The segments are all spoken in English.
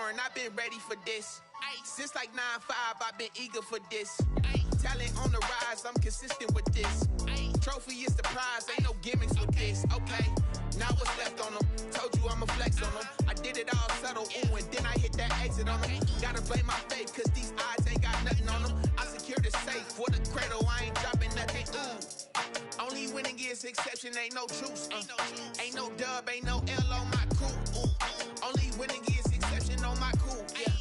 foreign, I've been ready for this. Since like 9-5, I've been eager for this. Talent on the rise, I'm consistent with this. Trophy is the prize, ain't no gimmicks with this. Okay, now what's left on them? Told you I'ma flex on them. I did it all subtle, ooh, and then I hit that exit on them. Gotta blame my faith, cause these odds ain't got nothing on them. I secure the safe for the cradle, I ain't dropping nothing, ooh. Only winning is exception, ain't no truce. Ain't no dub, ain't no L on my crew. Only winning is exception on my crew. Yeah.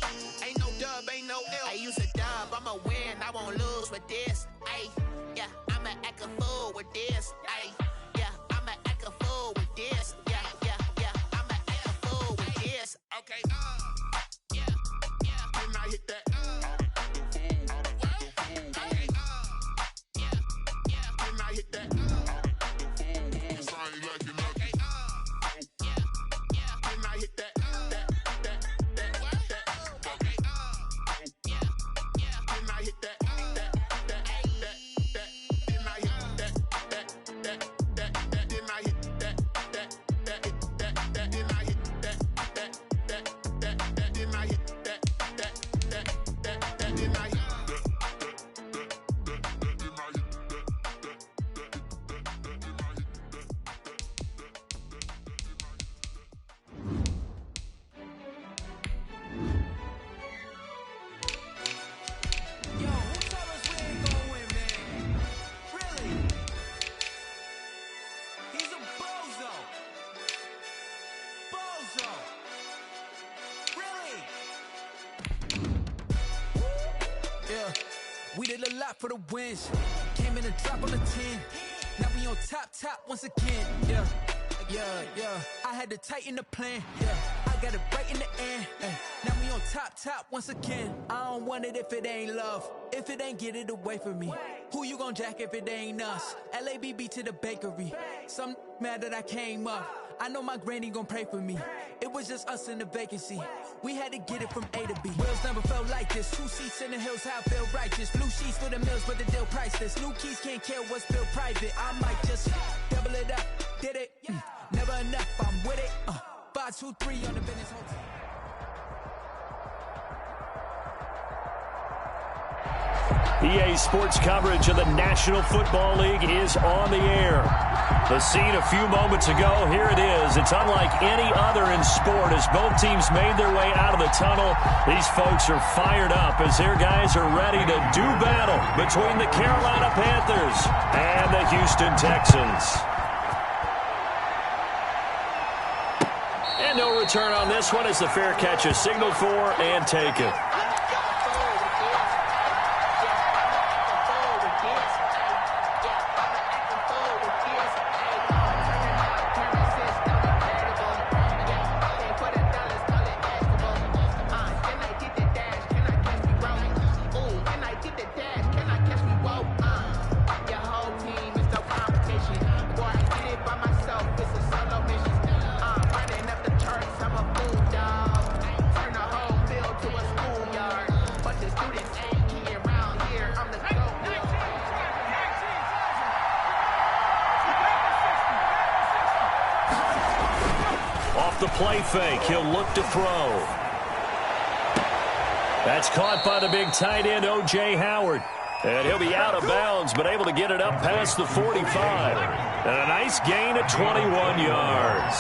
Ain't no dub, ain't no L. I use a dub, I'ma win, I won't lose with this. Ay, yeah, I'ma act a fool with this. Ay, yeah, I'ma act a fool with this. Yeah, yeah, yeah, I'ma act a fool with this. Okay, yeah, yeah. Then I hit that. We did a lot for the wins. Came in and drop on the 10. Now we on top once again. Yeah. I had to tighten the plan. Yeah. I got it right in the end. Now we on top once again. I don't want it if it ain't love. If it ain't, get it away from me. Who you gon' jack if it ain't us? LABB to the bakery. Some mad that I came up. I know my granny gon' pray for me. It was just us in the vacancy. We had to get it from A to B. Wheels never felt like this. 2 seats in the hills, how I feel righteous. Blue sheets for the mills, but the deal priceless. New keys can't kill what's built private. I might just double it up. Did it? Never enough, I'm with it. 5, 2, 3 on the business hotel. EA Sports coverage of the National Football League is on the air. The scene a few moments ago, here it is. It's unlike any other in sport as both teams made their way out of the tunnel. These folks are fired up as their guys are ready to do battle between the Carolina Panthers and the Houston Texans. And no return on this one as the fair catch is signaled for and taken. The play fake, he'll look to throw. That's caught by the big tight end, O.J. Howard. And he'll be out of bounds, but able to get it up past the 45. And a nice gain at 21 yards.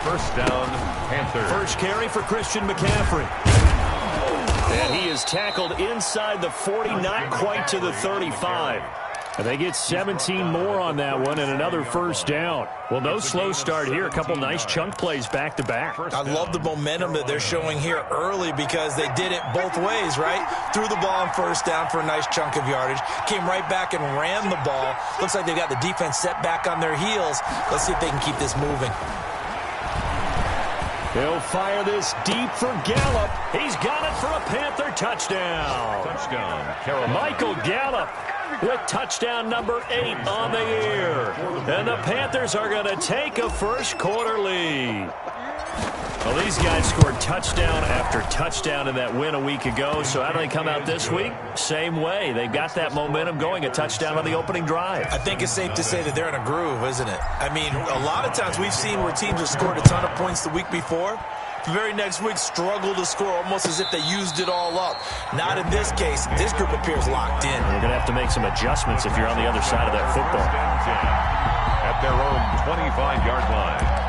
First down, Panthers. First carry for Christian McCaffrey. And he is tackled inside the 40, not quite to the 35. And they get 17 more on that one and another first down. Well, no slow start here. A couple nice chunk plays back-to-back. I love the momentum that they're showing here early because they did it both ways, right? Threw the ball on first down for a nice chunk of yardage. Came right back and ran the ball. Looks like they've got the defense set back on their heels. Let's see if they can keep this moving. He'll fire this deep for Gallup. He's got it for a Panther touchdown. Touchdown, Carolina. Michael Gallup with touchdown number 8 on the year. And the Panthers are going to take a first quarter lead. Well, these guys scored touchdown after touchdown in that win a week ago. So how do they come out this week? Same way. They've got that momentum going, a touchdown on the opening drive. I think it's safe to say that they're in a groove, isn't it? I mean, a lot of times we've seen where teams have scored a ton of points the week before. The very next week, struggle to score, almost as if they used it all up. Not in this case. This group appears locked in. They're going to have to make some adjustments if you're on the other side of that football. At their own 25-yard line.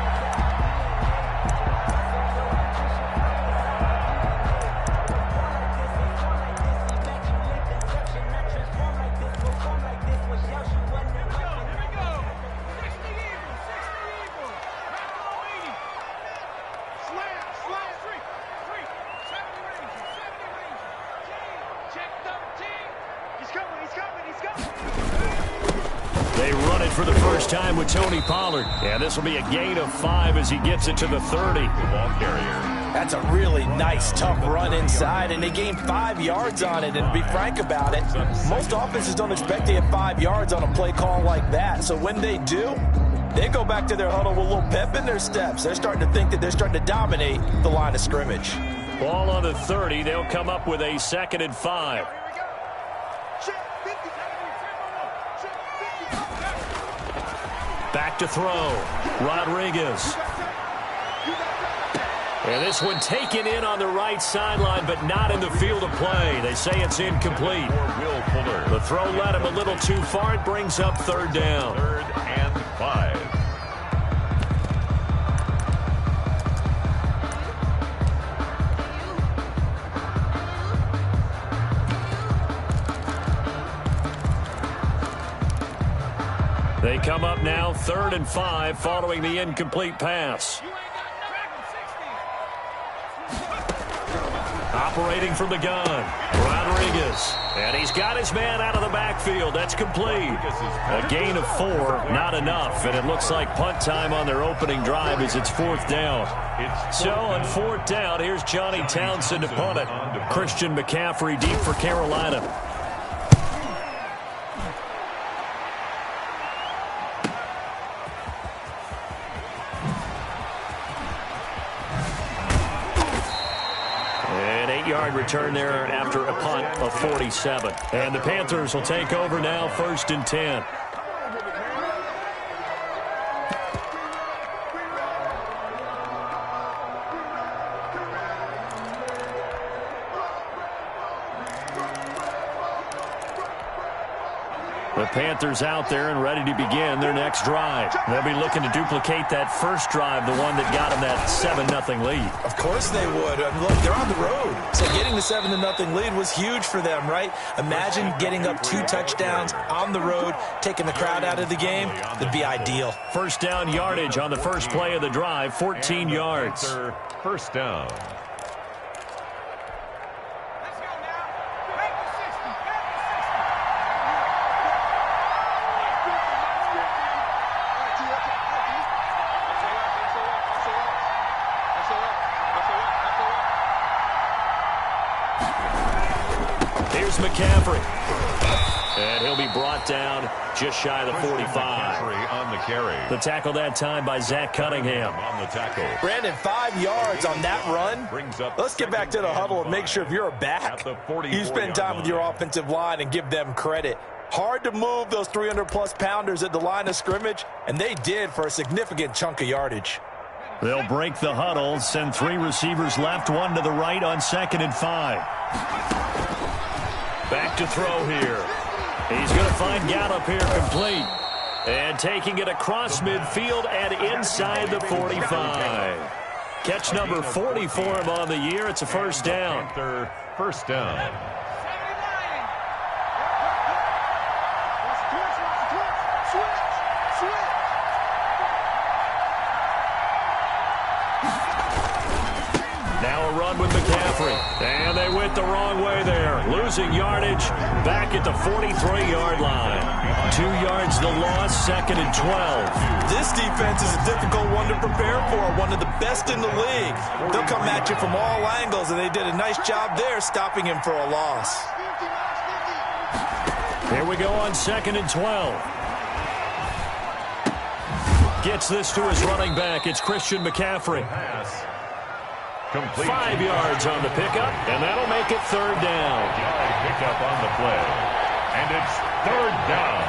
They run it for the first time with Tony Pollard. And this will be a gain of 5 as he gets it to the 30. Ball carrier. That's a really nice, tough run inside, and they gained 5 yards on it. And to be frank about it, most offenses don't expect to get 5 yards on a play call like that. So when they do, they go back to their huddle with a little pep in their steps. They're starting to think that they're starting to dominate the line of scrimmage. Ball on the 30. They'll come up with a 2nd and 5. Back to throw. Rodriguez. And this one taken in on the right sideline, but not in the field of play. They say it's incomplete. The throw led him a little too far. It brings up 3rd down. 3rd and 5. They come up now 3rd and 5 following the incomplete pass. Operating from the gun, Rodriguez. And he's got his man out of the backfield. That's complete. A gain of 4, not enough. And it looks like punt time on their opening drive as it's 4th down. So on 4th down, here's Johnny Townsend to punt it. Christian McCaffrey deep for Carolina. Yard return there after a punt of 47. And the Panthers will take over now, 1st and 10. The Panthers out there and ready to begin their next drive. They'll be looking to duplicate that first drive, the one that got them that 7-0 lead. Of course they would. I mean, look, they're on the road. So getting the 7-0 lead was huge for them, right? Imagine getting up 2 touchdowns on the road, taking the crowd out of the game. That'd be ideal. First down yardage on the first play of the drive, 14 yards. First down. McCaffrey. And he'll be brought down just shy of the 45. On the carry. The tackle that time by Zach Cunningham. On the tackle. Brandon, 5 yards on that run. Let's get back to the huddle and make sure if you're a back, you spend time with your offensive line and give them credit. Hard to move those 300-plus pounders at the line of scrimmage, and they did for a significant chunk of yardage. They'll break the huddle, send 3 receivers left, 1 to the right on 2nd and 5. Back to throw here. He's going to find Gallup here complete. And taking it across midfield and inside the 45. Catch number 40 for him on the year. It's a first down. First down. Now a run with McCaffrey. And they went the wrong way there. Losing yardage back at the 43-yard line. 2 yards the loss, 2nd and 12. This defense is a difficult one to prepare for, one of the best in the league. They'll come at you from all angles, and they did a nice job there stopping him for a loss. Here we go on 2nd and 12. Gets this to his running back. It's Christian McCaffrey. Complete. 5 yards on the pickup, and that'll make it 3rd down. Pickup on the play, and it's 3rd down.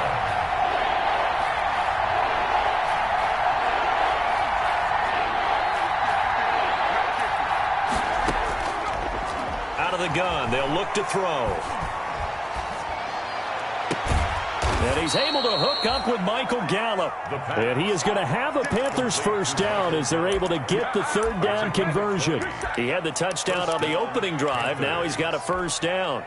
the gun. They'll look to throw. And he's able to hook up with Michael Gallup. And he is going to have a Panthers first down as they're able to get the third down conversion. He had the touchdown on the opening drive. Now he's got a first down.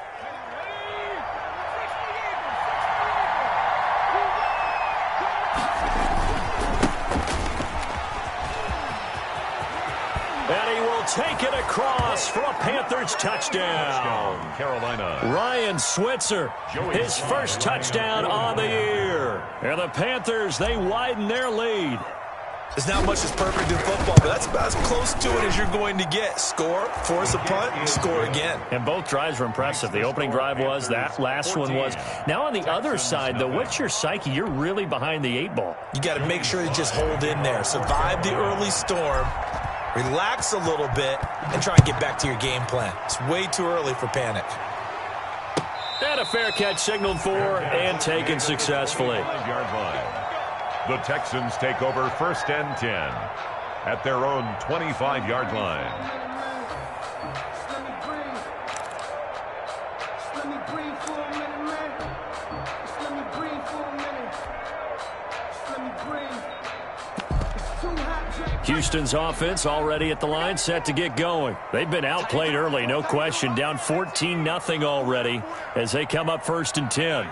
And he will take it across for a Panthers touchdown. Carolina. Ryan Switzer, his first touchdown on the year. And the Panthers, they widen their lead. There's not much that's perfect in football, but that's about as close to it as you're going to get. Score, force a punt, score again. And both drives were impressive. The opening drive was, that last one was. Now on the other side, though, what's your psyche? You're really behind the 8 ball. You got to make sure you just hold in there. Survive the early storm. Relax a little bit and try and get back to your game plan. It's way too early for panic. And a fair catch signaled for and taken successfully. 5-yard line. The Texans take over 1st and 10 at their own 25-yard line. Houston's offense already at the line, set to get going. They've been outplayed early, no question. Down 14-0 already as they come up 1st and 10.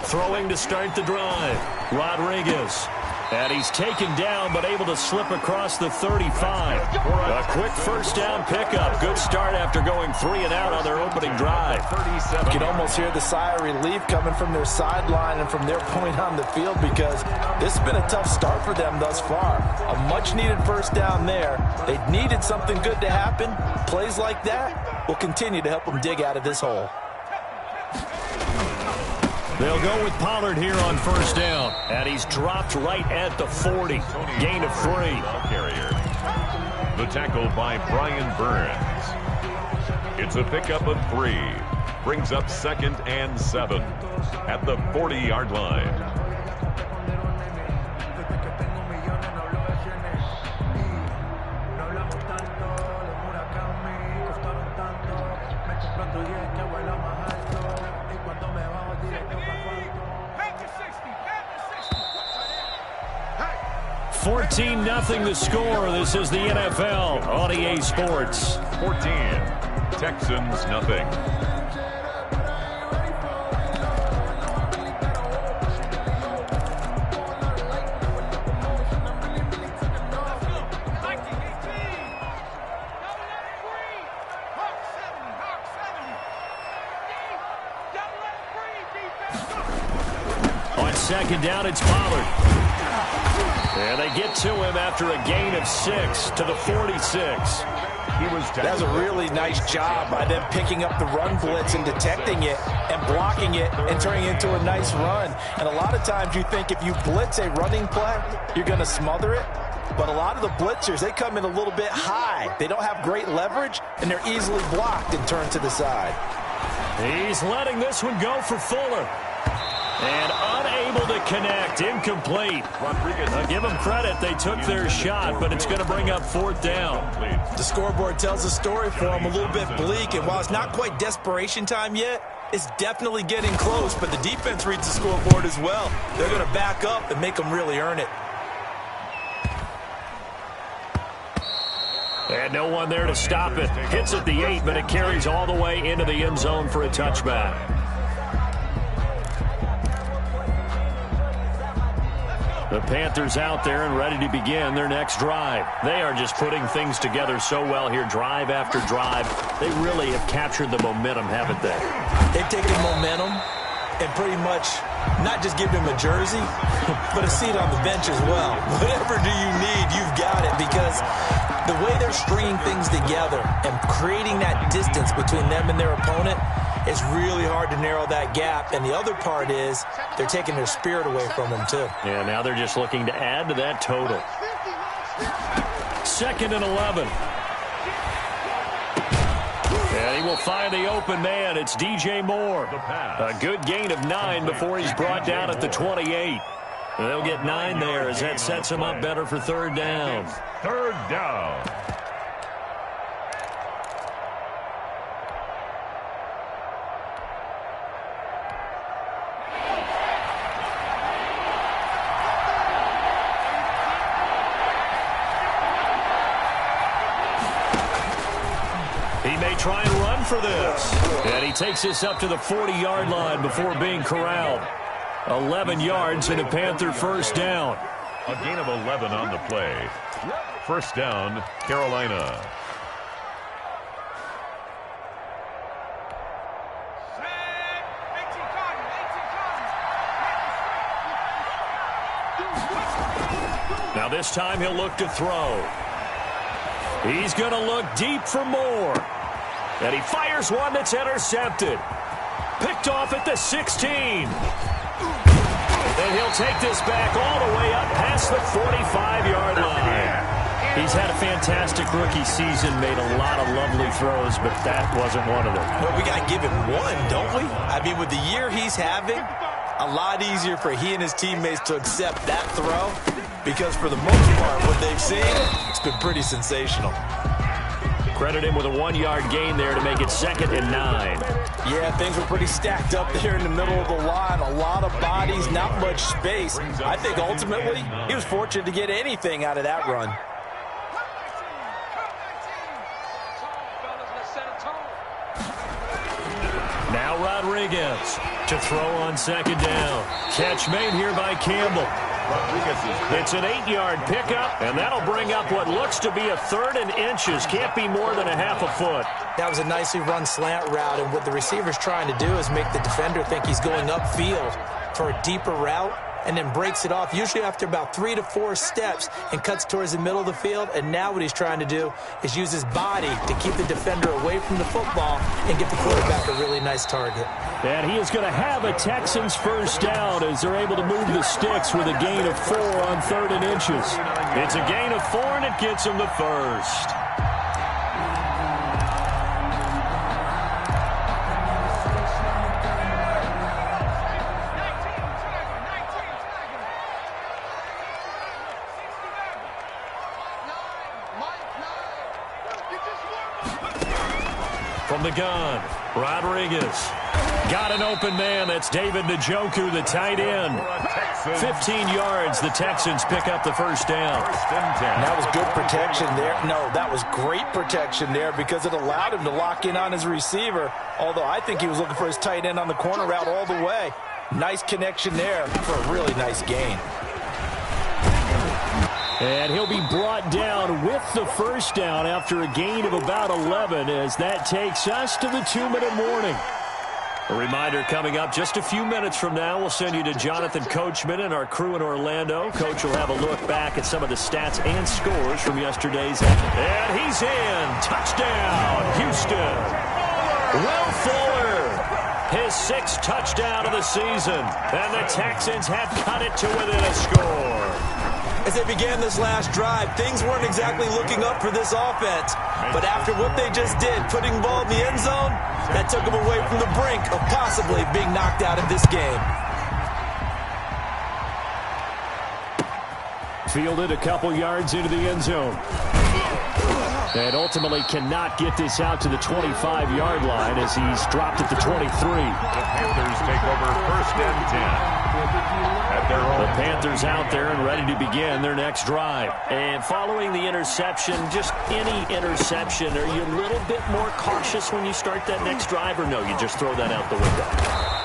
Throwing to start the drive. Rodriguez. And he's taken down, but able to slip across the 35. A quick first down pickup. Good start after going 3 and out on their opening drive. You can almost hear the sigh of relief coming from their sideline and from their point on the field because this has been a tough start for them thus far. A much-needed first down there. They needed something good to happen. Plays like that will continue to help them dig out of this hole. They'll go with Pollard here on first down. And he's dropped right at the 40. Gain of 3. The tackle by Brian Burns. It's a pickup of 3. Brings up 2nd and 7 at the 40-yard line. Nothing the score. This is the NFL on EA Sports. 14. Texans nothing. On second down, it's Pollard. And they get to him after a gain of 6 to the 46. That was a really nice job by them picking up the run blitz and detecting it and blocking it and turning it into a nice run. And a lot of times you think if you blitz a running play, you're going to smother it. But a lot of the blitzers, they come in a little bit high. They don't have great leverage, and they're easily blocked and turned to the side. He's letting this one go for Fuller. And unable to connect. Incomplete. Rodriguez. Now give them credit. They took their shot, but it's going to bring up 4th down. The scoreboard tells a story for them a little bit bleak, and while it's not quite desperation time yet, it's definitely getting close, but the defense reads the scoreboard as well. They're going to back up and make them really earn it. And no one there to stop it. Hits at the 8, but it carries all the way into the end zone for a touchback. The Panthers out there and ready to begin their next drive. They are just putting things together so well here, drive after drive. They really have captured the momentum, haven't they? They've taken momentum and pretty much not just give him a jersey, but a seat on the bench as well. Whatever do you need, you've got it, because the way they're stringing things together and creating that distance between them and their opponent, it's really hard to narrow that gap. And the other part is they're taking their spirit away from them, too. Yeah, now they're just looking to add to that total. 2nd and 11. And he will find the open man. It's DJ Moore. A good gain of 9 before he's brought down at the 28. They'll get 9 there as that sets them up better for third down. Third down. He may try and run for this. And he takes this up to the 40-yard line before being corralled. 11 yards and a Panther first down. A gain of 11 on the play. First down, Carolina. Now this time he'll look to throw. He's going to look deep for more. And he fires one that's intercepted. Picked off at the 16. And he'll take this back all the way up past the 45-yard line. He's had a fantastic rookie season, made a lot of lovely throws, but that wasn't one of them. Well, we got to give him one, don't we? I mean, with the year he's having, a lot easier for he and his teammates to accept that throw, because for the most part, what they've seen, it's been pretty sensational. Credit him with a 1-yard gain there to make it 2nd and 9. Yeah, things were pretty stacked up there in the middle of the line. A lot of bodies, not much space. I think ultimately he was fortunate to get anything out of that run. Now Rodriguez to throw on 2nd down. Catch made here by Campbell. It's an 8-yard pickup, and that'll bring up what looks to be a 3rd and inches. Can't be more than a half a foot. That was a nicely run slant route, and what the receiver's trying to do is make the defender think he's going upfield for a deeper route, and then breaks it off, usually after about 3 to 4 steps, and cuts towards the middle of the field. And now what he's trying to do is use his body to keep the defender away from the football and give the quarterback a really nice target. And he is going to have a Texans first down as they're able to move the sticks with a gain of 4 on 3rd and inches. It's a gain of 4, and it gets him the first. From the gun, Rodriguez. Got an open man. That's David Njoku, the tight end. 15 yards. The Texans pick up the first down. That was good protection there. No, that was great protection there because it allowed him to lock in on his receiver, although I think he was looking for his tight end on the corner route all the way. Nice connection there for a really nice gain. And he'll be brought down with the first down after a gain of about 11 as that takes us to the 2-minute warning. A reminder coming up just a few minutes from now. We'll send you to Jonathan Coachman and our crew in Orlando. Coach will have a look back at some of the stats and scores from yesterday's action. And he's in. Touchdown, Houston. Will Fuller, his 6th touchdown of the season. And the Texans have cut it to within a score. As they began this last drive, things weren't exactly looking up for this offense. But after what they just did, putting the ball in the end zone, that took them away from the brink of possibly being knocked out of this game. Fielded a couple yards into the end zone. And ultimately cannot get this out to the 25-yard line as he's dropped at the 23. The Panthers take over 1st and 10. The Panthers out there and ready to begin their next drive. And following the interception, just any interception, are you a little bit more cautious when you start that next drive, or no, you just throw that out the window?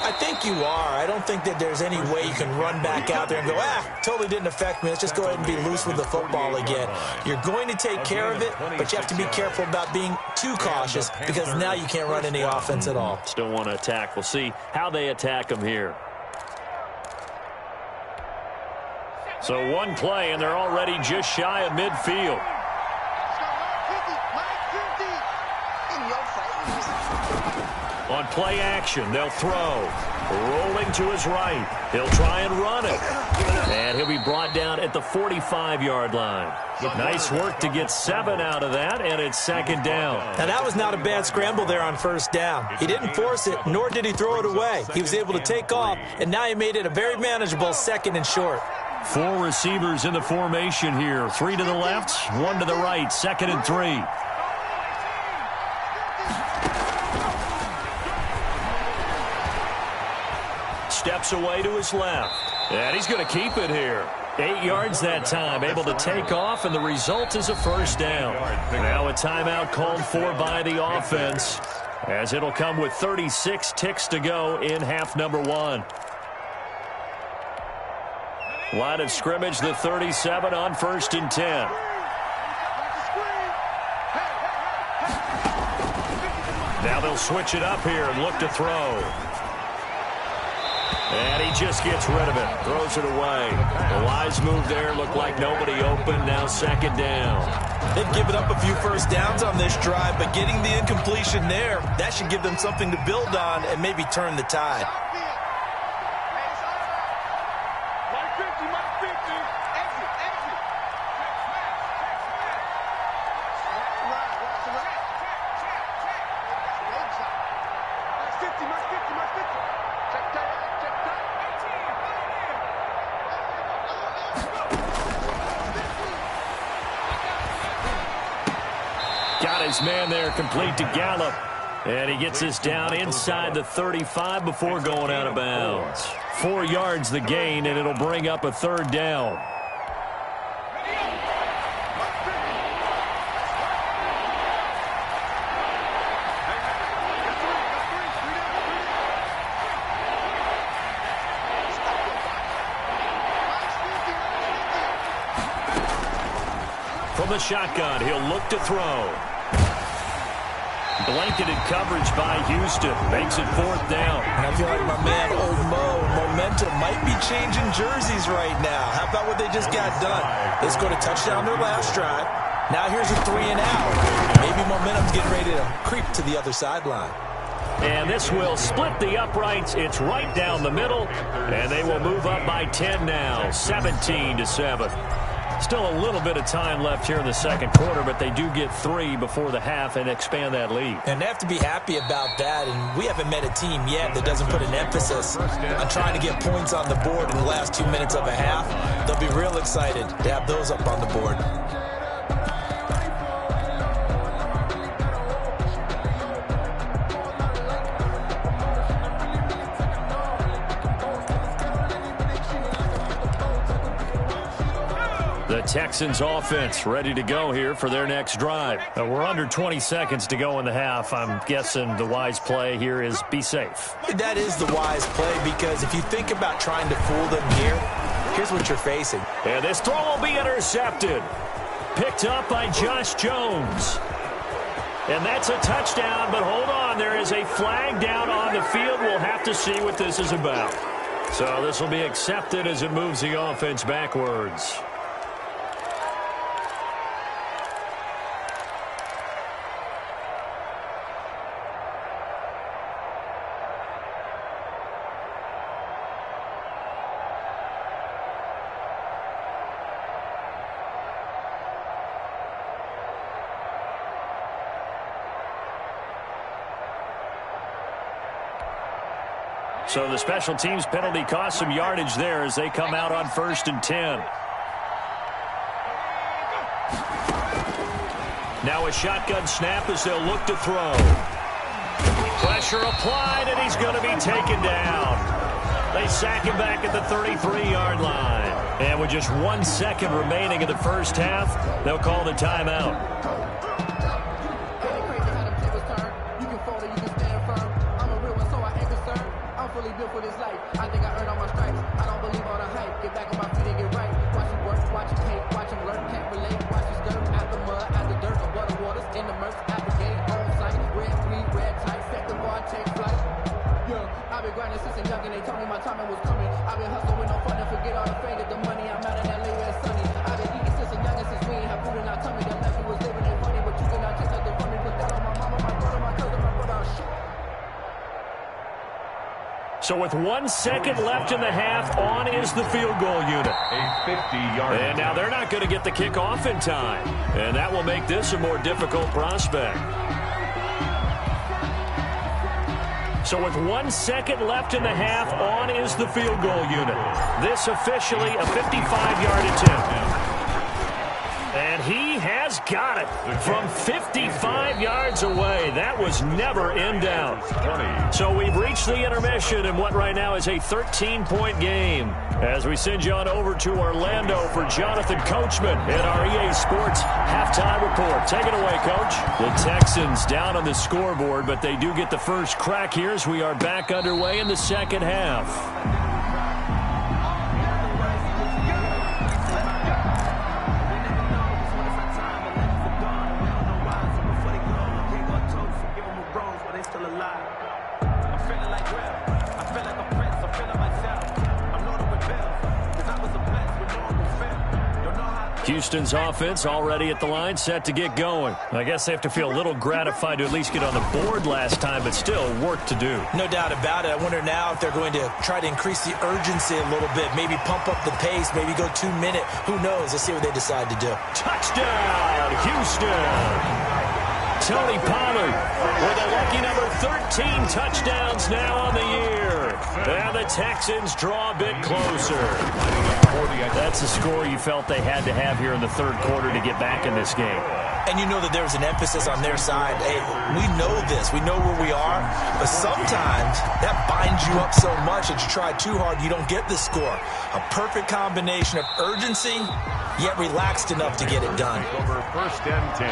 I think you are. I don't think that there's any way you can run back out there and go, totally didn't affect me. Let's just go ahead and be loose with the football again. You're going to take care of it, but you have to be careful about being too cautious because now you can't run any offense at all. Still want to attack. We'll see how they attack them here. So one play, and they're already just shy of midfield. On play action, they'll throw. Rolling to his right. He'll try and run it. And he'll be brought down at the 45-yard line. Nice work to get 7 out of that, and it's second down. Now, that was not a bad scramble there on first down. He didn't force it, nor did he throw it away. He was able to take off, and now he made it a very manageable second and short. 4 receivers in the formation here. 3 to the left, 1 to the right. Second and 3. Steps away to his left. And he's going to keep it here. 8 yards that time, able to take off, and the result is a first down. Now a timeout called for by the offense, as it'll come with 36 ticks to go in half number 1. Line of scrimmage, the 37 on 1st and 10. Now they'll switch it up here and look to throw. And he just gets rid of it, throws it away. A wise move there, looked like nobody open, now second down. They've given up a few first downs on this drive, but getting the incompletion there, that should give them something to build on and maybe turn the tide. Got his man there, complete to Gallup. And he gets this down inside the 35 before going out of bounds. 4 yards the gain, and it'll bring up a third down. From the shotgun, he'll look to throw. Blanketed coverage by Houston. Makes it fourth down. And I feel like my man, Old Mo, momentum might be changing jerseys right now. How about what they just got done? They scored a touchdown their last drive. Now here's a 3 and out. Maybe momentum's getting ready to creep to the other sideline. And this will split the uprights. It's right down the middle. And they will move up by 10 now, 17-7. Still a little bit of time left here in the second quarter, but they do get 3 before the half and expand that lead. And they have to be happy about that, and we haven't met a team yet that doesn't put an emphasis on trying to get points on the board in the last 2 minutes of a half. They'll be real excited to have those up on the board. The Texans offense ready to go here for their next drive. We're under 20 seconds to go in the half. I'm guessing the wise play here is be safe. That is the wise play, because if you think about trying to fool them here, here's what you're facing. And this throw will be intercepted. Picked up by Josh Jones. And that's a touchdown, but hold on. There is a flag down on the field. We'll have to see what this is about. So this will be accepted as it moves the offense backwards. So the special teams penalty cost some yardage there as they come out on 1st and 10. Now a shotgun snap as they'll look to throw. Pressure applied, and he's going to be taken down. They sack him back at the 33-yard line. And with just 1 second remaining in the first half, they'll call the timeout. Built for this life. I think I earned all my stripes. I don't believe all the hype. Get back on my feet and get right. Watch him work, watch him hate, watch him learn, can't relate. Watch his dirt at the mud, at the dirt, above the waters, in the murks, at the gate, on sight. Red, green, red, tight, set the bar, take flight. Yeah, I've been grinding since a young and they told me my timing was coming. I've been hustling with no fun and forget all the fame, get the money. I'm out in LA where it's sunny. I've been eating since a young and since we ain't have food in our tummy. That life we was living ain't funny, but you cannot take nothing from me. Put that on my mama, my brother, my cousin, my brother, shit. So with 1 second left in the half, on is the field goal unit. A 50-yard. And now they're not going to get the kickoff in time. And that will make this a more difficult prospect. So with 1 second left in the half, on is the field goal unit. This officially a 55-yard attempt. And he has got it from 55 yards away. That was never in doubt. So we've reached the intermission in what right now is a 13-point game. As we send you on over to Orlando for Jonathan Coachman in our EA Sports halftime report. Take it away, Coach. The Texans down on the scoreboard, but they do get the first crack here as we are back underway in the second half. Houston's offense already at the line, set to get going. I guess they have to feel a little gratified to at least get on the board last time, but still work to do. No doubt about it. I wonder now if they're going to try to increase the urgency a little bit, maybe pump up the pace, maybe go 2 minute. Who knows? Let's see what they decide to do. Touchdown, Houston! Tony Pollard with a lucky number 13 touchdowns now on the year. And the Texans draw a bit closer. That's the score you felt they had to have here in the third quarter to get back in this game. And you know that there's an emphasis on their side. Hey, we know this. We know where we are. But sometimes that binds you up so much that you try too hard, you don't get the score. A perfect combination of urgency, yet relaxed enough to get it done. Over 1st and 10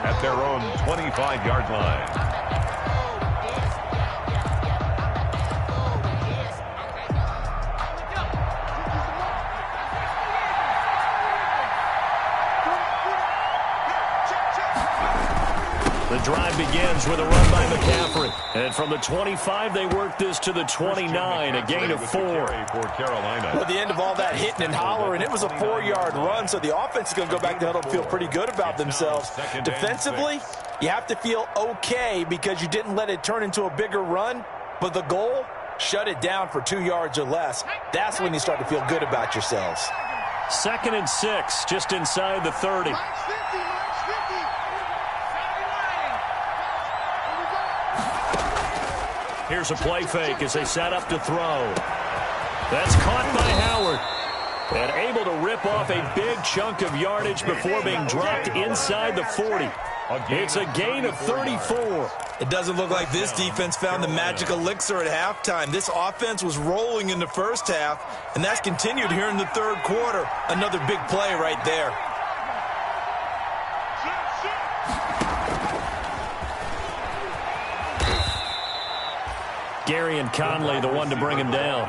at their own 25-yard line. The drive begins with a run by McCaffrey. And from the 25, they work this to the 29, a gain of 4. For Carolina. Well, at the end of all that hitting and hollering, it was a 4-yard run, so the offense is going to go back to huddle and feel pretty good about themselves. Defensively, you have to feel okay because you didn't let it turn into a bigger run, but the goal, shut it down for 2 yards or less. That's when you start to feel good about yourselves. 2nd and 6, just inside the 30. Here's a play fake as they set up to throw. That's caught by Howard. And able to rip off a big chunk of yardage before being dropped inside the 40. It's a gain of 34. It doesn't look like this defense found the magic elixir at halftime. This offense was rolling in the first half, and that's continued here in the third quarter. Another big play right there. Gary and Conley, the one to bring him down.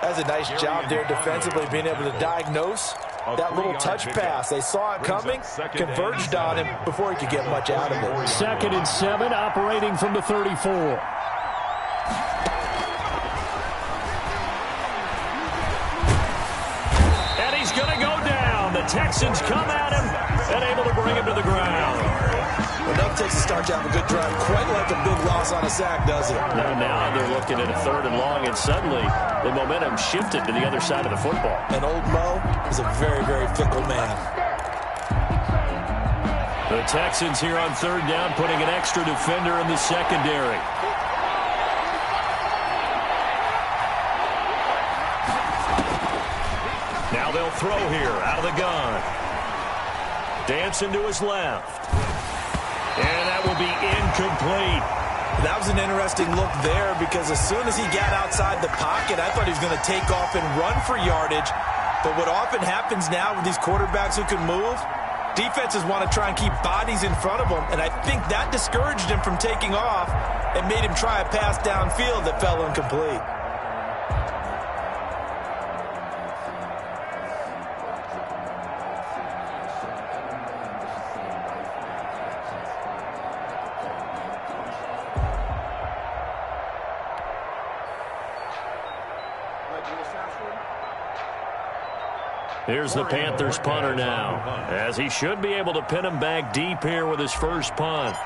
That's a nice job there defensively, being able to diagnose that little touch pass. They saw it coming, converged on him before he could get much out of it. 2nd and 7, operating from the 34. And he's going to go down. The Texans come at him and able to bring him to the ground. Enough takes to start to have a good drive, quite like a big loss on a sack, does it? Now they're looking at a 3rd and long, and suddenly the momentum shifted to the other side of the football. And old Mo is a very, very fickle man. The Texans here on 3rd down, putting an extra defender in the secondary. Now they'll throw here out of the gun. Dancing to his left. And that will be incomplete. That was an interesting look there because as soon as he got outside the pocket, I thought he was going to take off and run for yardage. But what often happens now with these quarterbacks who can move, defenses want to try and keep bodies in front of them. And I think that discouraged him from taking off and made him try a pass downfield that fell incomplete. Here's the Panthers punter now, as he should be able to pin him back deep here with his first punt.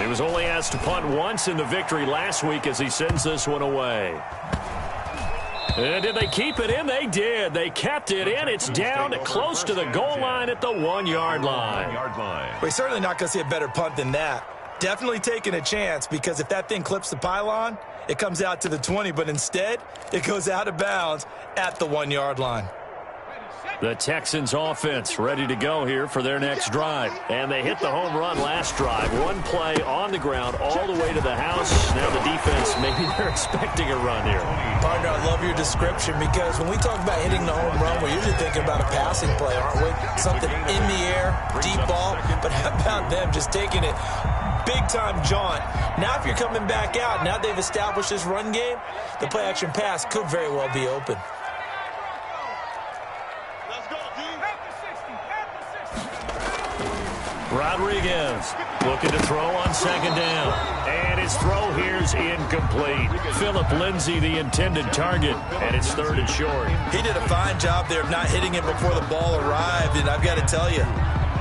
He was only asked to punt once in the victory last week as he sends this one away. And did they keep it in? They did. They kept it in. It's down close to the goal line at the 1-yard line. We're certainly not going to see a better punt than that. Definitely taking a chance, because if that thing clips the pylon, it comes out to the 20, but instead it goes out of bounds at the 1-yard line. The Texans offense ready to go here for their next drive. And they hit the home run last drive. One play on the ground all the way to the house. Now the defense, maybe they're expecting a run here. Partner, I love your description, because when we talk about hitting the home run, we're usually thinking about a passing play, aren't we? Something in the air, deep ball. But how about them just taking it big-time jaunt? Now if you're coming back out, now they've established this run game, the play-action pass could very well be open. Rodriguez looking to throw on second down. And his throw here's incomplete. Phillip Lindsay, the intended target, and it's 3rd and short. He did a fine job there of not hitting it before the ball arrived, and I've got to tell you,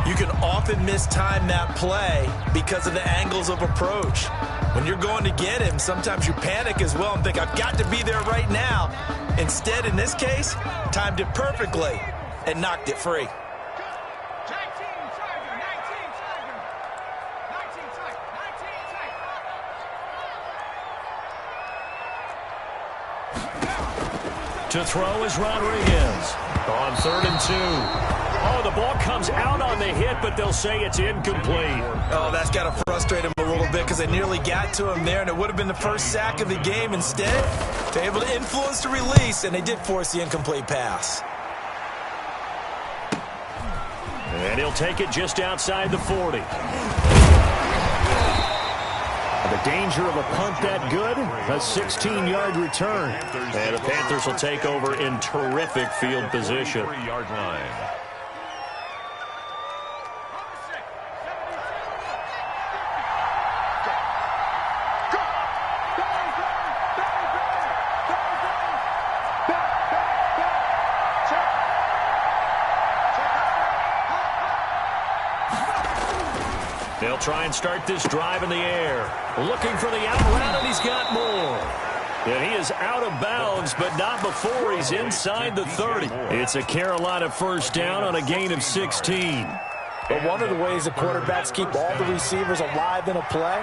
you can often mistime that play because of the angles of approach. When you're going to get him, sometimes you panic as well and think, I've got to be there right now. Instead, in this case, timed it perfectly and knocked it free. To throw is Rodriguez on 3rd and 2. Oh, the ball comes out on the hit, but they'll say it's incomplete. Oh, that's got to frustrate him a little bit, because they nearly got to him there, and it would have been the first sack of the game. Instead, they're able to influence the release, and they did force the incomplete pass. And he'll take it just outside the 40. The danger of a punt that good, a 16-yard return. And the Panthers will take over in terrific field position. 3-yard line. They'll try and start this drive in the air. Looking for the out route, and he's got more. And he is out of bounds, but not before he's inside the 30. It's a Carolina first down on a gain of 16. But one of the ways the quarterbacks keep all the receivers alive in a play,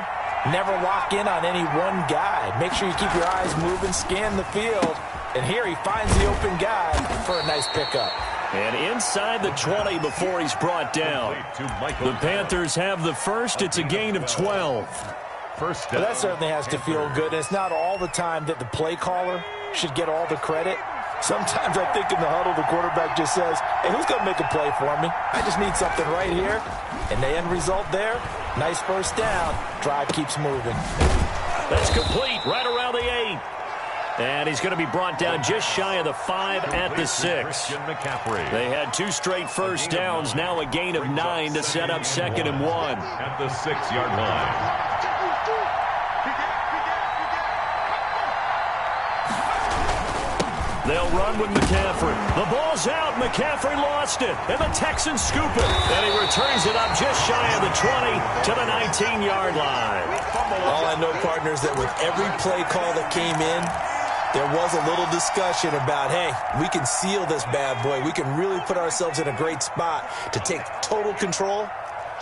never lock in on any one guy. Make sure you keep your eyes moving, scan the field. And here he finds the open guy for a nice pickup. And inside the 20 before he's brought down. The Panthers have the first. It's a gain of 12. First down. Well, that certainly has to feel good. It's not all the time that the play caller should get all the credit. Sometimes I think in the huddle, the quarterback just says, hey, who's going to make a play for me? I just need something right here. And the end result there, nice first down. Drive keeps moving. That's complete right around the 8. And he's going to be brought down just shy of the 5 at the 6. They had 2 straight first downs, now a gain of 9 to set up 2nd and 1. At the 6-yard line. They'll run with McCaffrey. The ball's out. McCaffrey lost it. And the Texans scoop it. And he returns it up just shy of the 20 to the 19-yard line. All I know, partners, that with every play call that came in, there was a little discussion about, hey, we can seal this bad boy. We can really put ourselves in a great spot to take total control,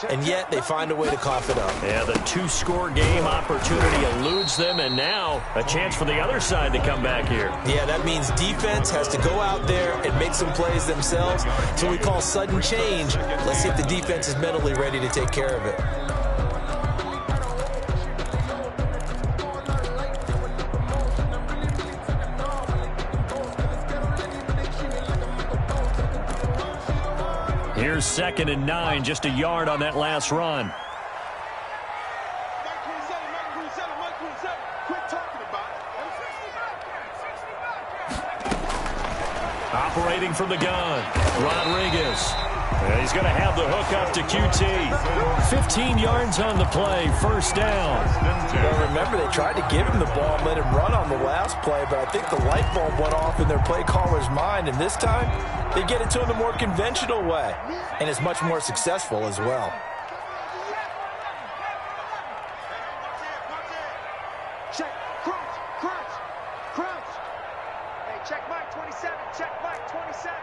and yet they find a way to cough it up. Yeah, the 2-score game opportunity eludes them, and now a chance for the other side to come back here. Yeah, that means defense has to go out there and make some plays themselves. So we call sudden change. Let's see if the defense is mentally ready to take care of it. Here's 2nd and 9, just a yard on that last run. Operating from the gun, Rodriguez. And he's going to have the hook up to QT. 15 yards on the play, first down. Well, remember, they tried to give him the ball and let him run on the last play, but I think the light bulb went off in their play caller's mind, and this time they get it to him the more conventional way, and it's much more successful as well. Check, crouch, crouch, crouch. Hey, check Mike 27, check Mike 27.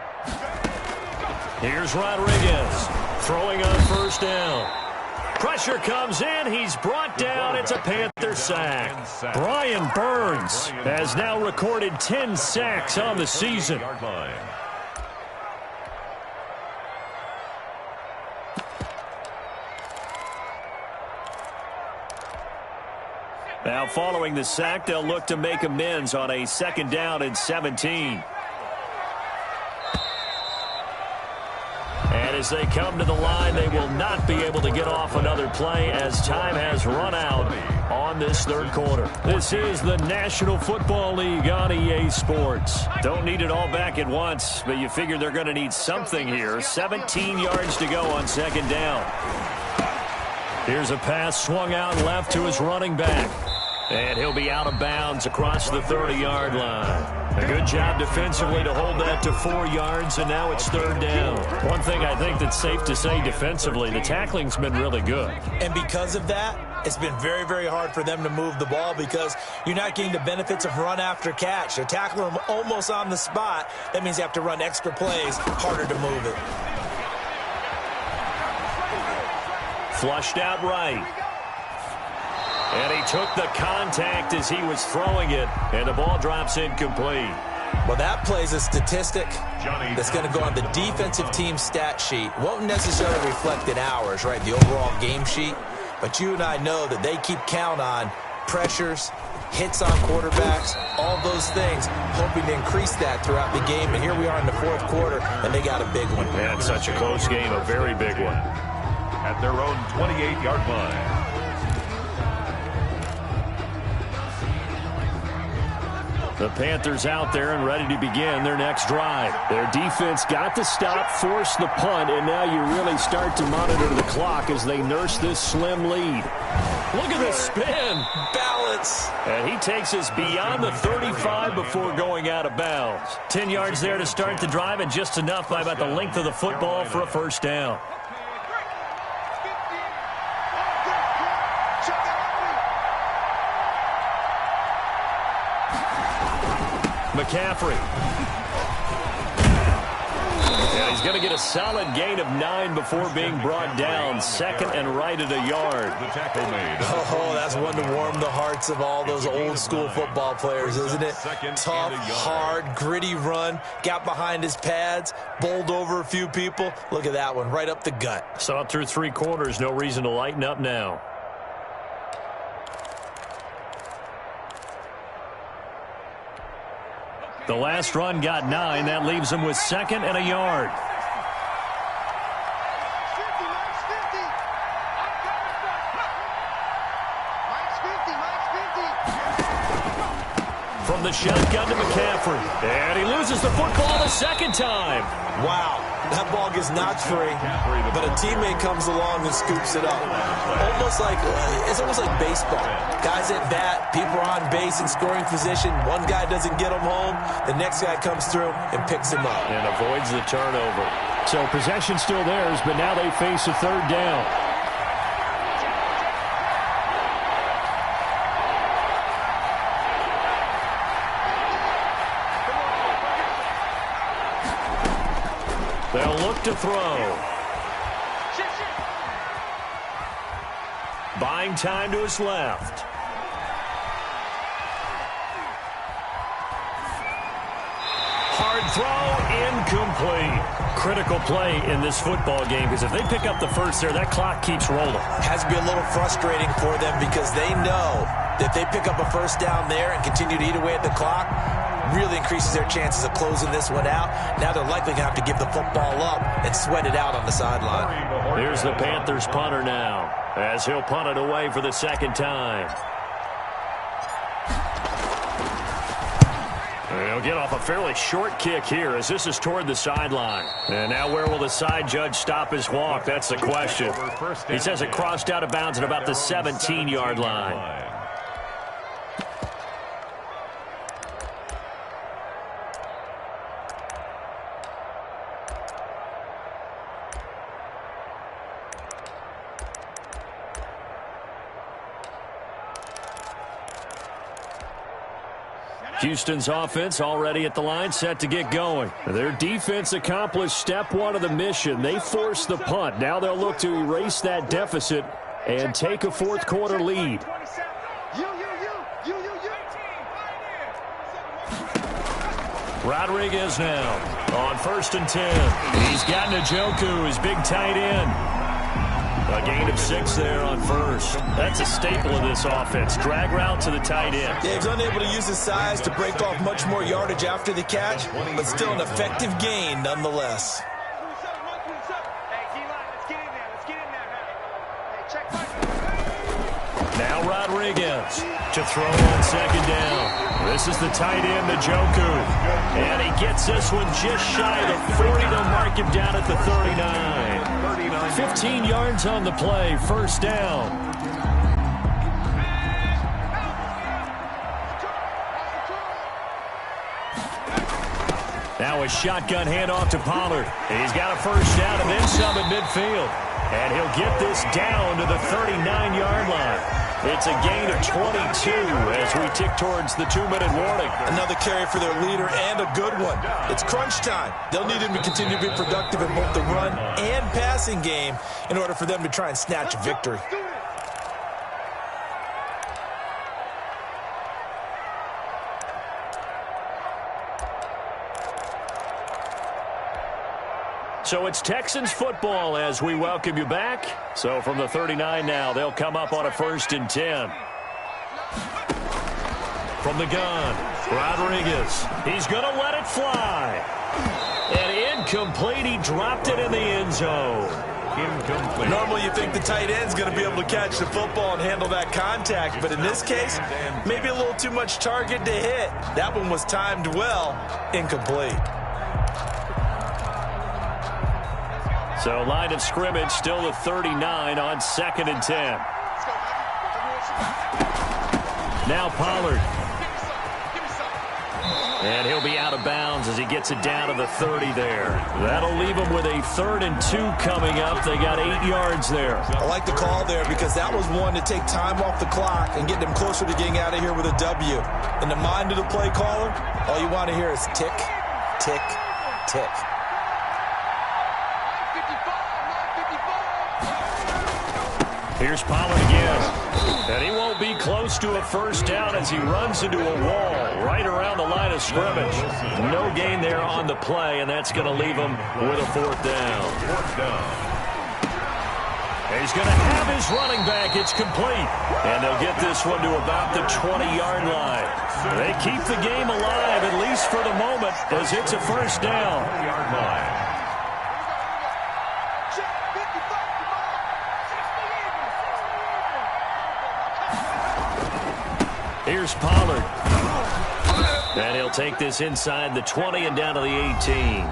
Here's Rodriguez throwing on first down. Pressure comes in. He's brought down. It's a Panther sack. Brian Burns has now recorded 10 sacks on the season. Now following the sack, they'll look to make amends on a 2nd down and 17. And as they come to the line, they will not be able to get off another play as time has run out on this 3rd quarter. This is the National Football League on EA Sports. Don't need it all back at once, but you figure they're going to need something here. 17 yards to go on 2nd down. Here's a pass swung out left to his running back. And he'll be out of bounds across the 30-yard line. A good job defensively to hold that to 4 yards, and now it's 3rd down. One thing I think that's safe to say defensively, the tackling's been really good. And because of that, it's been very, very hard for them to move the ball because you're not getting the benefits of run after catch. They're tackling them almost on the spot. That means you have to run extra plays, harder to move it. Flushed out right. And he took the contact as he was throwing it, and the ball drops incomplete. Well, that plays a statistic that's going to go on the defensive team stat sheet. Won't necessarily reflect in ours, right, the overall game sheet. But you and I know that they keep count on pressures, hits on quarterbacks, all those things, hoping to increase that throughout the game. And here we are in the 4th quarter, and they got a big one. And such a close game, a very big one. At their own 28-yard line. The Panthers out there and ready to begin their next drive. Their defense got the stop, forced the punt, and now you really start to monitor the clock as they nurse this slim lead. Look at the spin. Balance. And he takes us beyond the 35 before going out of bounds. 10 yards there to start the drive, and just enough by about the length of the football for a 1st down. McCaffrey. And he's going to get a solid gain of 9 before being brought down. 2nd and right at a yard. Oh, that's one to warm the hearts of all those old school football players, isn't it? Tough, hard, gritty run. Got behind his pads, bowled over a few people. Look at that one, right up the gut. Saw it through 3 quarters. No reason to lighten up now. The last run got 9. That leaves him with 2nd and a yard. From the shotgun to McCaffrey. And he loses the football the 2nd time. Wow, that ball gets knocked free, but a teammate comes along and scoops it up. It's almost like baseball. Guys at bat, people are on base in scoring position. One guy doesn't get him home. The next guy comes through and picks him up. And avoids the turnover. So possession still theirs, but now they face a 3rd down. They'll look to throw. Buying time to his left. Hard throw, incomplete. Critical play in this football game because if they pick up the 1st there, that clock keeps rolling. Has to be a little frustrating for them because they know that if they pick up a 1st down there and continue to eat away at the clock, really increases their chances of closing this one out. Now they're likely going to have to give the football up and sweat it out on the sideline. Here's the Panthers punter now as he'll punt it away for the 2nd time. He'll get off a fairly short kick here as this is toward the sideline. And now where will the side judge stop his walk? That's the question. He says it crossed out of bounds at about the 17-yard line. Houston's offense already at the line, set to get going. Their defense accomplished step one of the mission. They forced the punt. Now they'll look to erase that deficit and take a fourth quarter lead. Rodriguez now on 1st and 10. He's got Njoku, his big tight end. A gain of 6 there on first. That's a staple of this offense. Drag route to the tight end. Yeah, he's unable to use his size to break off much more yardage after the catch, but still an effective gain nonetheless. Now Rodriguez to throw on 2nd down. This is the tight end, Njoku. And he gets this one just shy of the 40. They'll mark him down at the 39. 15 yards on the play, 1st down. Now a shotgun handoff to Pollard. He's got a 1st down and then some at midfield. And he'll get this down to the 39-yard line. It's a gain of 22 as we tick towards the 2-minute warning. Another carry for their leader and a good one. It's crunch time. They'll need him to continue to be productive in both the run and passing game in order for them to try and snatch a victory. So it's Texans football as we welcome you back. So from the 39 now, they'll come up on a 1st and 10. From the gun, Rodriguez. He's going to let it fly. And incomplete. He dropped it in the end zone. Incomplete. Normally you think the tight end's going to be able to catch the football and handle that contact, but in this case, maybe a little too much target to hit. That one was timed well. Incomplete. So line of scrimmage still the 39 on 2nd and 10. Now Pollard. And he'll be out of bounds as he gets it down to the 30 there. That'll leave him with a 3rd and 2 coming up. They got 8 yards there. I like the call there because that was one to take time off the clock and get them closer to getting out of here with a W. In the mind of the play caller, all you want to hear is tick, tick, tick. Here's Pollard again. And he won't be close to a 1st down as he runs into a wall right around the line of scrimmage. No gain there on the play, and that's going to leave him with a 4th down. He's going to have his running back. It's complete. And they'll get this one to about the 20-yard line. They keep the game alive, at least for the moment, as it's a 1st down. Here's Pollard. And he'll take this inside the 20 and down to the 18.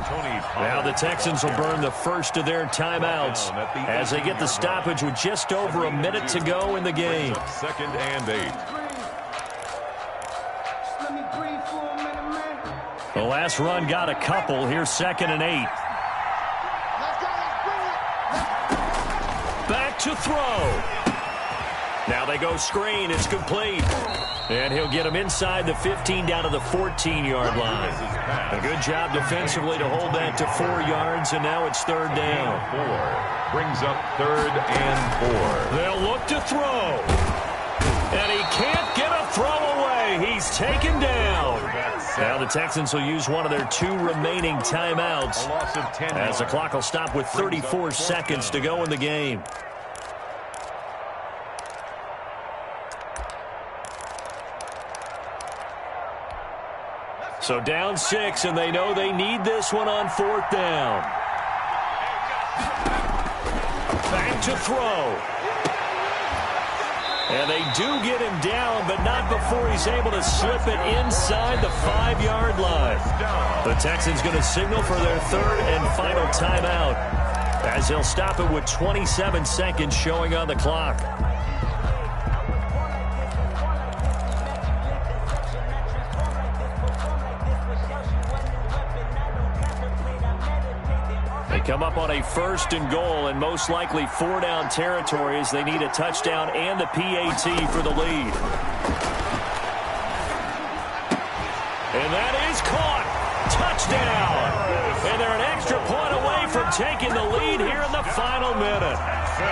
Now the Texans will burn the first of their timeouts as they get the stoppage with just over a minute to go in the game. 2nd and 8. The last run got a couple. Here's 2nd and 8. Back to throw. Now they go screen. It's complete. And he'll get him inside the 15 down to the 14-yard line. A good job defensively to hold that to 4 yards, and now it's 3rd down. 4 brings up 3rd and 4. They'll look to throw. And he can't get a throw away. He's taken down. Now the Texans will use one of their 2 remaining timeouts as the clock will stop with 34 seconds to go in the game. So down 6, and they know they need this one on 4th down. Back to throw. And they do get him down, but not before he's able to slip it inside the 5-yard line. The Texans going to signal for their 3rd and final timeout as they'll stop it with 27 seconds showing on the clock. Come up on a 1st and goal and most likely 4-down territory as they need a touchdown and the PAT for the lead. And that is caught. Touchdown. And they're an extra point away from taking the lead here in the final minute.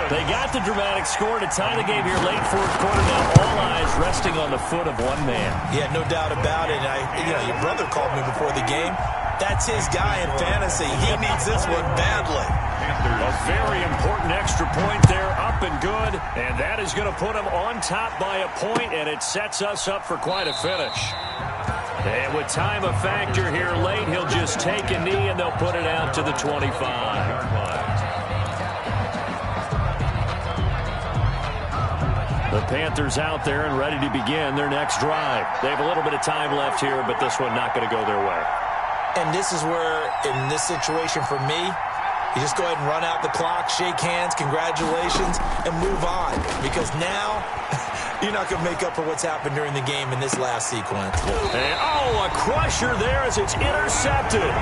They got the dramatic score to tie the game here late fourth quarter. Now all eyes resting on the foot of one man. Yeah, no doubt about it. Your brother called me before the game. That's his guy in fantasy. He needs this one badly. A very important extra point there, up and good. And that is going to put him on top by a point, and it sets us up for quite a finish. And with time a factor here late, he'll just take a knee, and they'll put it out to the 25. The Panthers out there and ready to begin their next drive. They have a little bit of time left here, but this one not going to go their way. And this is where, in this situation for me, you just go ahead and run out the clock, shake hands, congratulations, and move on. Because now, you're not going to make up for what's happened during the game in this last sequence. And, a crusher there as it's intercepted.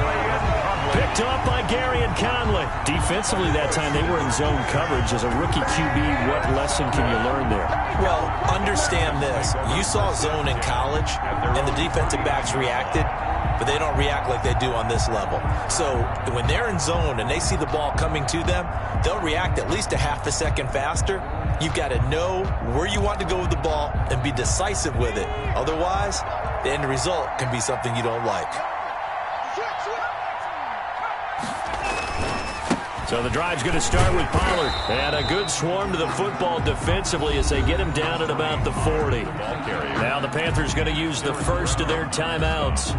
Picked up by Gary and Conley. Defensively that time, they were in zone coverage. As a rookie QB, what lesson can you learn there? Well, understand this. You saw zone in college, and the defensive backs reacted, but they don't react like they do on this level. So when they're in zone and they see the ball coming to them, they'll react at least a half a second faster. You've got to know where you want to go with the ball and be decisive with it. Otherwise, the end result can be something you don't like. So the drive's going to start with Pollard. And a good swarm to the football defensively as they get him down at about the 40. Now the Panthers going to use the first of their timeouts,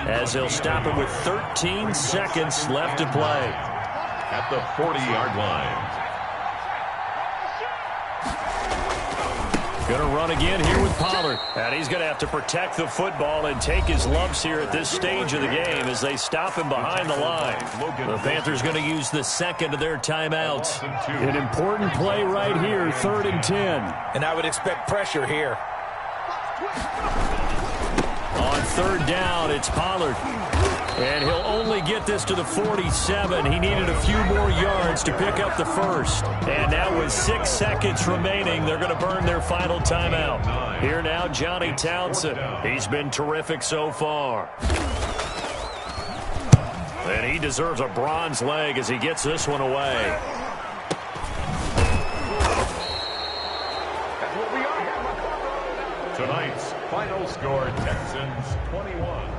as they'll stop him with 13 seconds left to play. At the 40-yard line. Going to run again here with Pollard. And he's going to have to protect the football and take his lumps here at this stage of the game as they stop him behind the line. The Panthers going to use the second of their timeouts. An important play right here, 3rd and 10. And I would expect pressure here. On 3rd down, it's Pollard. And he'll only get this to the 47. He needed a few more yards to pick up the first. And now with 6 seconds remaining, they're going to burn their final timeout. Here now, Johnny Townsend. He's been terrific so far. And he deserves a bronze leg as he gets this one away. Tonight's final score, Texans 21.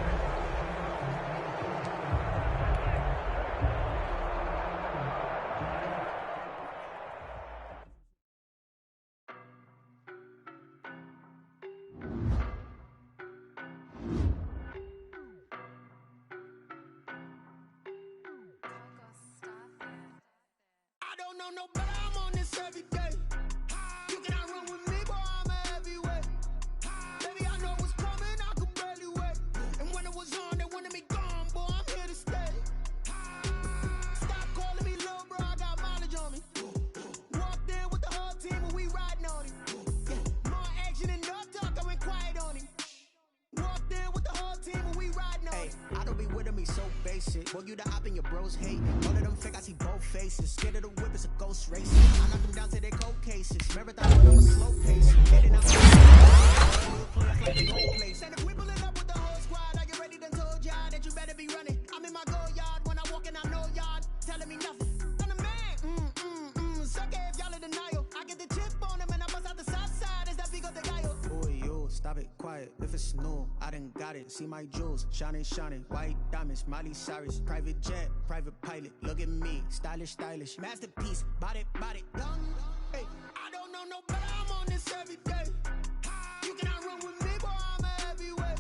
Boy, you the op and your bros hate. All of them fake, I see both faces. Scared of the whip, it's a ghost race. I knock them down to their cold cases. Marathon with a slow pace. Heading out like the cold place. And if we pull it up with the whole squad, are you ready? Done told y'all that you better be running. I'm in my go yard when I walk in, I know y'all telling me nothing. I'm the man. Suck it if y'all in denial. I get the chip on him and I bust out the south side. Is that Vigo the guy? Boy, yo, stop it, quiet. If it's new, I done got it. See my jewels, shining, shining. White diamonds, Miley Cyrus. Private jet, private pilot. Look at me, stylish, stylish. Masterpiece, body, done. Hey, I don't know no better. I'm on this every day. You cannot run with me, boy. I'm a heavyweight.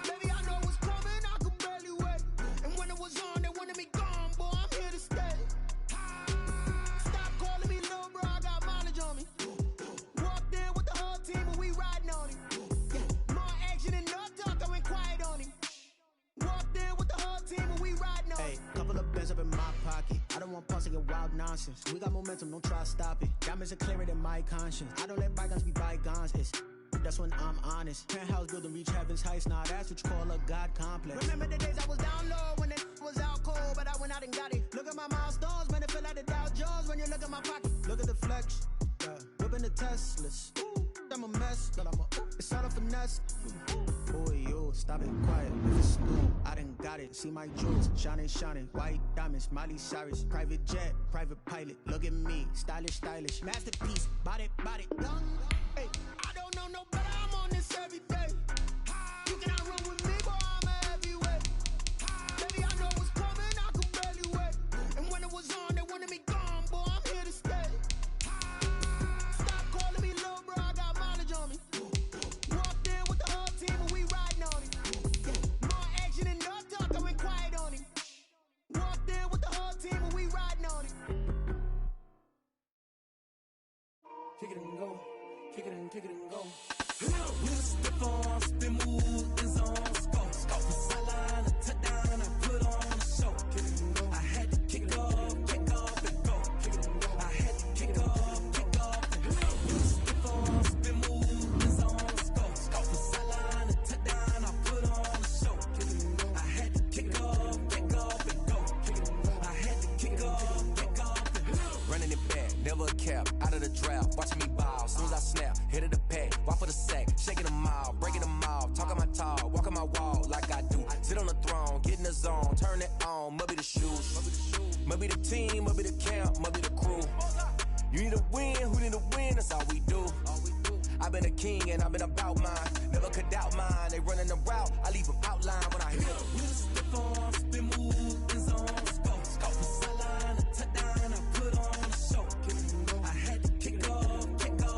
Baby, I know what's coming. I could barely wait. And when it was on, they wanted me gone, boy. I'm here to stay. Stop calling me little bro. I got mileage on me. Walked in with the whole team and we riding on him. More action and no talk. I went quiet on him. Walked in with the whole team and we riding on him. Hey, couple of bands up in my pocket. I don't want pause to get wild nonsense. We got momentum, don't try to stop it. Diamonds are clearer than my conscience. I don't let bygones be bygones. That's when I'm honest. Penthouse building reach heaven's heights. Nah, that's what you call a God complex. Remember the days I was down low when it was out cold, but I went out and got it. Look at my milestones, man, it feel like the Dow Jones when you look at my pocket. Look at the flex, whipping the Teslas. I'm a mess, but it's all a finesse. Boy, yo. do? Stop it, quiet, if it's new. I done got it, see my jewels, shining, shining. White diamonds, Miley Cyrus. Private jet, private pilot, look at me. Stylish, stylish, masterpiece. Body, young. Hey, I don't know no better, I'm on this every day. You cannot run with me, boy, I'm a heavyweight. Baby, I know what's coming, I could barely wait. And when it was on, they wanted me gone, boy, I'm here to stay. Stop calling me low, bro, I got mileage on me. Walked in with the whole team and we riding on it. More action and no talk, I went quiet on it. Walked in with the whole team and we riding on it. Kick it and go, kick it and go. Step on, spin move, is on, scope. From sideline to touchdown, I put on a show. I had to kick off and go. I had to kick off and go. Step on, spin move, is on, scope. From sideline to touchdown, I put on a show. I had to kick off and go. I had to kick off and go. Running it back, never a cap, out of the draft, watching me ball. As soon as I snap, hit of the pack, walk for the sack, shaking them all, breaking them off, talking my talk, walking my wall like I do. Sit on the throne, get in the zone, turn it on, must be the shoes, must be the team, must be the camp, must be the crew. You need a win, who need a win, that's all we do. I've been a king and I've been about mine, never could doubt mine. They running the route, I leave them outline when I hit them. Step on, spin move, is on, scope. From sideline to touchdown, I put on a show. I had to kick off and go.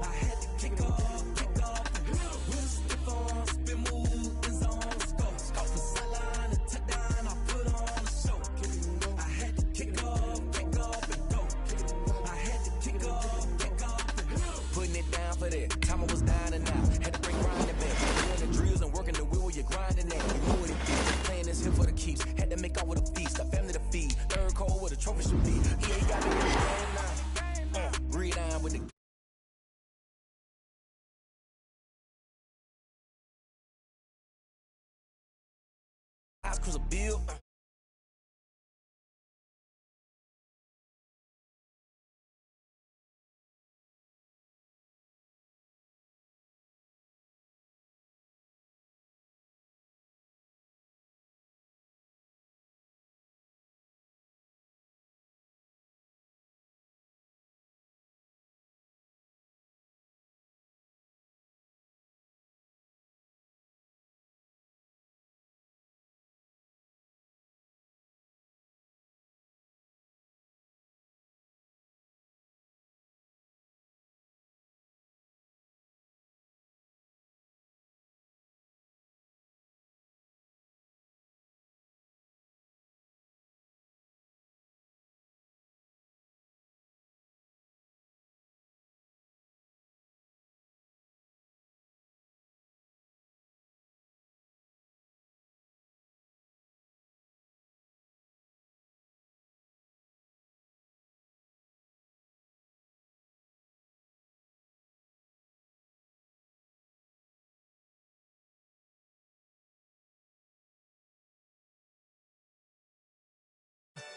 I had to kick off and go. Step on, spin move, is on, scope. From sideline to touchdown, I put on a show. I had to kick off and go. I had to kick off and go. Putting it down for that, time I was down and out, had to bring grinding back. Doing the drills and working the wheel where you're grinding at. You know what it is, playing this here for the keeps. Had to make out with a feast, a family to feed. Third cold with a trophy should be. He ain't got me in the game now. Breathe on with the house cruise a bill.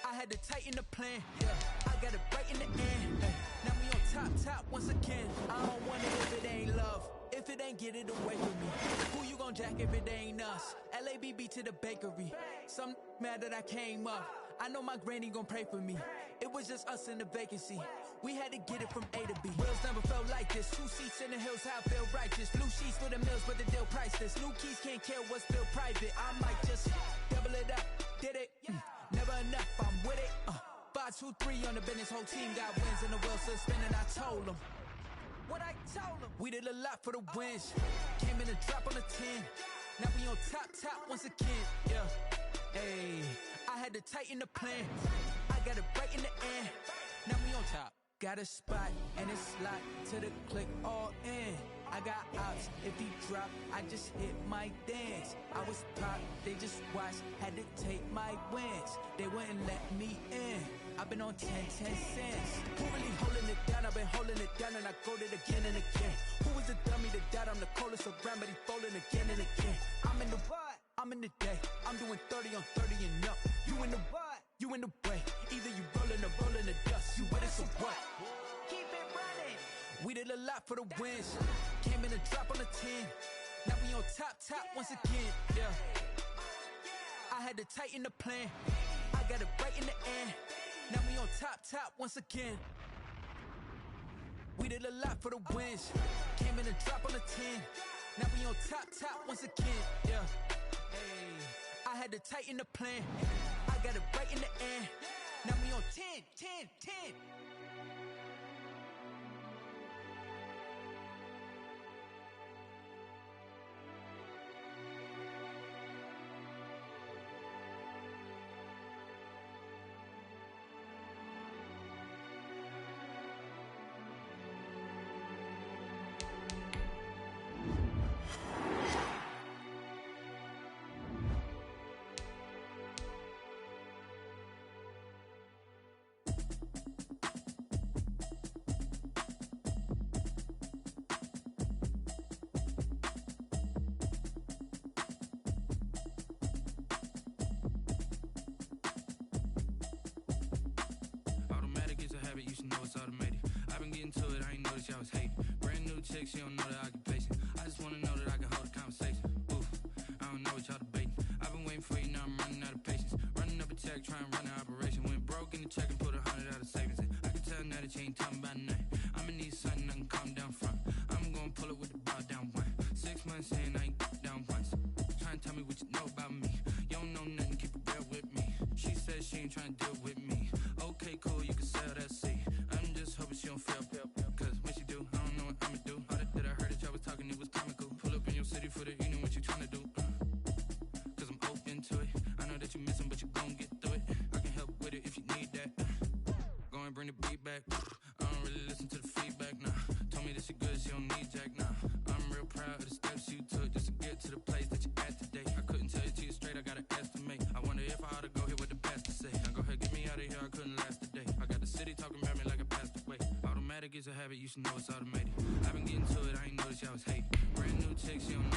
I had to tighten the plan, I got it right in the end. Now we on top once again. I don't want it if it ain't love, if it ain't get it away from me. Who you gon' jack if it ain't us? LABB to the bakery. Some mad that I came up. I know my granny gon' pray for me. It was just us in the vacancy. We had to get it from A to B. Wheels never felt like this. 2 seats in the hills, how I feel righteous. Blue sheets for the mills, but the deal priceless. New keys can't care what's still private. I might just double it up. Did it? Never enough, I'm with it. 5, 2, 3 on the business, whole team got wins and the wheels still spinning. I told them what I told them. We did a lot for the wins. Came in and drop on the 10. Now we on top once again. Yeah, hey, I had to tighten the plan. I got it right in the end. Now we on top. Got a spot and it's locked to the click all in. I got ops, if he drop, I just hit my dance. I was top, they just watched, had to take my wins. They wouldn't let me in. I've been on 10 cents. Who really holding it down? I've been holding it down and I go it again and again. Who was the dummy that died? I'm the coldest around, but he folding again and again. I'm in the what? I'm in the day. I'm doing 30 on 30 and up. You in the what? You in the way. Either you rolling or rolling the dust. You with it, so what? Keep it running. We did a lot for the wins. Came in and drop on the 10. Now we on top top once again, yeah. I had to tighten the plan. I got it right in the end. Now we on top once again. We did a lot for the wins. Came in and drop on the 10. Now we on top once again, yeah. Hey, I had to tighten the plan. I got it right in the end. Now we on 10. You should know it's automated. I've been getting to it, I ain't noticed y'all was hating. Brand new chick, she don't know the occupation. I just wanna know that I can hold a conversation. Oof, I don't know what y'all debating. I've been waiting for you, now I'm running out of patience. Running up a check, trying to run an operation. Went broke in the check and put 100 out of savings in. I can tell now that you ain't talking about nothing. I'ma need something I can calm down front. I'm gonna pull it with the bow down one. 6 months saying I ain't down once. Trying to tell me what you know about me. You don't know nothing, keep it real with me. She said she ain't trying to deal with me. Okay, cool, you can sell that seat. I'm just hoping she don't fail. Cause when she do, I don't know what I'ma do. All that I heard that y'all was talking, it was comical. Pull up in your city for the, you know what you trying to do. Cause I'm open to it. I know that you missing, but you gon' get through it. I can help with it if you need that. Go and bring the beat back. I don't really listen to the feedback, nah. Told me that she good, she don't need jack, nah. I'm real proud of the steps you took just to get to the place that you're at today. I couldn't tell you to you straight, I gotta estimate. I wonder if I ought to go here with the pastor say. Now go ahead, get me out of here, I couldn't last a day. I got the city talking about me like I passed away. Automatic is a habit, you should know it's automated. I've been getting to it, I ain't noticed y'all was hating. Brand new chick, she don't